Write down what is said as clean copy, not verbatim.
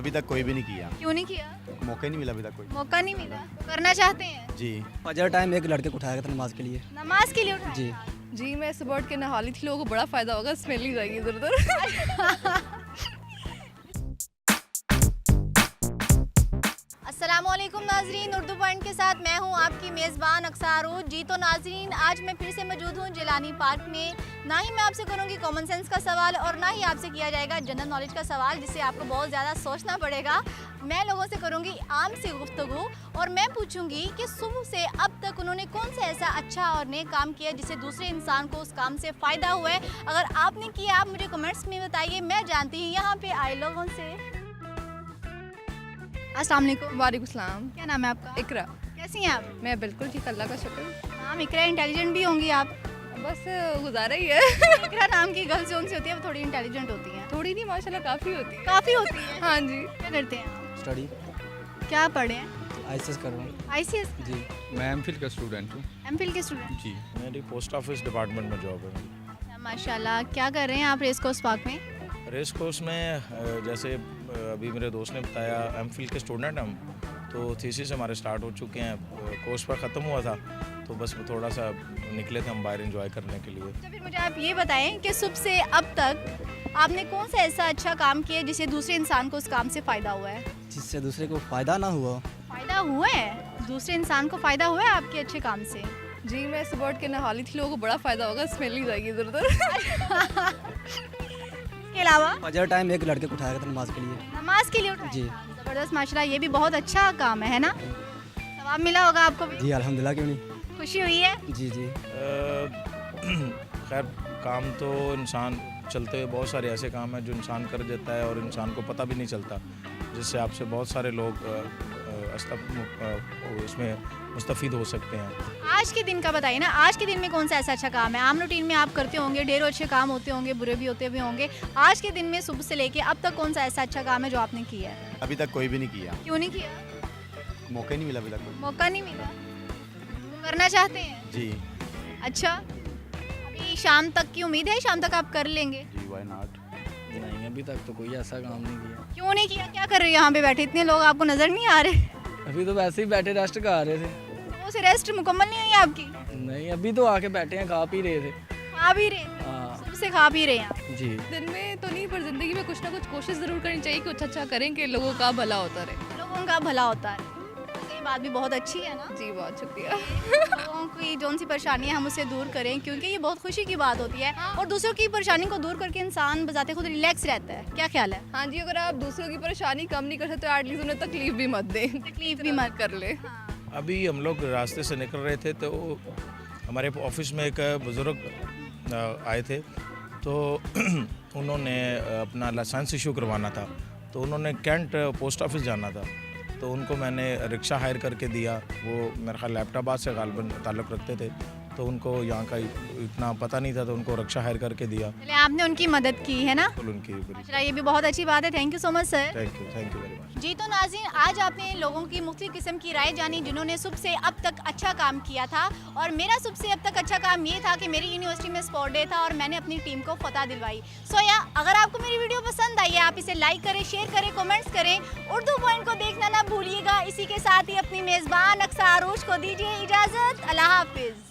अभी तक कोई भी नहीं किया, क्यों नहीं किया? मौका ही नहीं मिला अभी तक कोई। मौका नहीं मिला, करना चाहते हैं? जी। फजर टाइम एक लड़के को उठाया गया था नमाज के लिए। नमाज के लिए उठाया? जी। जी मैं सुबह उठ के नहा ली थी, लोगों को बड़ा फ़ायदा होगा, स्मेल नहीं जाएगी इधर उधर। अस्सलामुअलैकुम नाजरीन, उर्दू पॉइंट के साथ मैं हूं आपकी मेज़बान अक्सारूज। जी तो नाजरीन, आज मैं फिर से मौजूद हूं जिलानी पार्क में। ना ही मैं आपसे करूंगी कॉमन सेंस का सवाल और ना ही आपसे किया जाएगा जनरल नॉलेज का सवाल जिससे आपको बहुत ज़्यादा सोचना पड़ेगा। मैं लोगों से करूंगी आम सी गुफ्तगू और मैं पूछूंगी कि सुबह से अब तक उन्होंने कौन सा ऐसा अच्छा और नेक काम किया जिससे दूसरे इंसान को उस काम से फ़ायदा हुआ है। अगर आपने किया आप मुझे कमेंट्स में बताइए, मैं जानती हूँ यहाँ पे आए लोगों से। अस्सलाम वालेकुम। वालेकुम सलाम। क्या नाम है आपका? इकरा। कैसी हैं आप? मैं बिल्कुल ठीक, अल्लाह का शुक्र। नाम इकरा, इंटेलिजेंट भी होंगी आप। बस गुजारा ही है। इकरा नाम की गर्ल्स जो सी होती है वो थोड़ी इंटेलिजेंट होती हैं। थोड़ी नहीं, माशाल्लाह काफ़ी होती है। काफ़ी होती है। हाँ जी। क्या करते हैं आप? स्टडी क्या पढ़े हैं? आईसीएस कर रहा हूँ। आईसीएस? जी। मैं एमफिल का स्टूडेंट हूँ। एमफिल के स्टूडेंट? जी। मेरी पोस्ट ऑफिस डिपार्टमेंट में जॉब है। माशाल्लाह। क्या कर रहे हैं आप रेस कोर्स पार्क में? रेस कोर्स में जैसे अभी मेरे दोस्त ने बताया एमफिल के स्टूडेंट हम, तो थीसिस हमारे स्टार्ट हो चुके हैं। कोर्स पर ख़त्म हुआ था तो बस वो थोड़ा सा निकले थे हम बाहर एंजॉय करने के लिए। तो फिर मुझे आप ये बताएं कि सुबह से अब तक आपने कौन सा ऐसा अच्छा काम किया जिससे दूसरे इंसान को उस काम से फ़ायदा हुआ है? जिससे दूसरे को फ़ायदा ना हुआ। फ़ायदा हुआ है? दूसरे इंसान को फ़ायदा हुआ है आपके अच्छे काम से? जी मैं सुबह उठ के नहा ली थी, लोगों को बड़ा फ़ायदा होगा, स्मेल नहीं जाएगी इधर उधर। इसके अलावा? फजर टाइम एक लड़के को उठाया गया था नमाज के लिए। नमाज के लिए उठाया? जी। ज़बरदस्त, माशाल्लाह, ये भी बहुत अच्छा काम है ना? सवाब मिला होगा आपको भी? जी अल्हम्दुलिल्लाह, क्यों नहीं। खुशी हुई है? जी जी। खैर काम तो इंसान चलते हुए बहुत सारे ऐसे काम हैं जो इंसान कर देता है और इंसान को पता भी नहीं चलता, जिससे आपसे बहुत सारे लोग इसमें मुस्तफ़ीद हो सकते हैं। आज के दिन का बताइए ना, आज के दिन में कौन सा ऐसा अच्छा काम है? आम रूटीन में आप करते होंगे, ढेरों अच्छे काम होते होंगे, बुरे भी होते भी होंगे। आज के दिन में सुबह से लेके अब तक कौन सा ऐसा अच्छा काम है जो आपने किया है? अभी तक कोई भी नहीं किया, क्यों नहीं किया? मौका ही नहीं मिला अभी तक कोई। मौका नहीं मिला, करना चाहते हैं? जी। अच्छा, अभी शाम तक की उम्मीद है, शाम तक आप कर लेंगे? जी, वाई नॉट। नहीं अभी तक तो कोई ऐसा काम नहीं किया। क्यों नहीं किया? क्या कर रहे हो यहाँ पे बैठे? इतने लोग आपको नजर नहीं आ रहे? अभी तो वैसे ही बैठे रेस्ट कर रहे थे। वो से रेस्ट मुकम्मल नहीं हुई आपकी? नहीं अभी तो आके बैठे हैं, खा पी रहे थे। खा भी रहे? हाँ सुबह से खा भी रहे हैं आप? जी। दिन में तो नहीं, पर ज़िंदगी में कुछ ना कुछ कोशिश ज़रूर करनी चाहिए, कुछ अच्छा करें कि लोगों का भला होता रहे। लोगों का भला होता है, ये बात भी बहुत अच्छी है ना? जी बहुत शुक्रिया। लोगों की जो सी परेशानी है हम उससे दूर करें, क्योंकि ये बहुत खुशी की बात होती है और दूसरों की परेशानी को दूर करके इंसान बजाते खुद रिलैक्स रहता है। क्या ख्याल है? हाँ जी, अगर आप दूसरों की परेशानी कम नहीं कर सकते तो एटलीस्ट उन्हें तकलीफ भी मत दें। तकलीफ भी मत कर ले। अभी हम लोग रास्ते से निकल रहे थे तो हमारे ऑफिस में एक बुज़ुर्ग आए थे, तो उन्होंने अपना लाइसेंस इशू करवाना था, तो उन्होंने कैंट पोस्ट ऑफिस जाना था, तो उनको मैंने रिक्शा हायर करके दिया। वो मेरे ख्याल लैपटॉप से गालबन ताल्लुक़ रखते थे, तो उनको यहाँ का इतना पता नहीं था, तो उनको रिक्शा हायर करके दिया। चलिए, आपने उनकी मदद की है ना? उनकी माशाल्लाह, ये भी बहुत अच्छी बात है। Thank you so much sir. Thank you very much. जी तो नाज़रीन, आज आपने लोगों की मुख्तलिफ किस्म की राय जानी जिन्होंने सुबह से अब तक अच्छा काम किया था, और मेरा सुबह से अब तक अच्छा काम ये था कि मेरी यूनिवर्सिटी में स्पोर्ट डे था और मैंने अपनी टीम को फतह दिलवाई। सो या अगर आपको मेरी वीडियो पसंद आई है, आप इसे लाइक करें, शेयर करें, कमेंट्स करें, उर्दू पॉइंट को देखना ना भूलिएगा। इसी के साथ ही अपनी मेज़बान अक्सारूज को दीजिए इजाज़त। अल्लाह हाफिज़।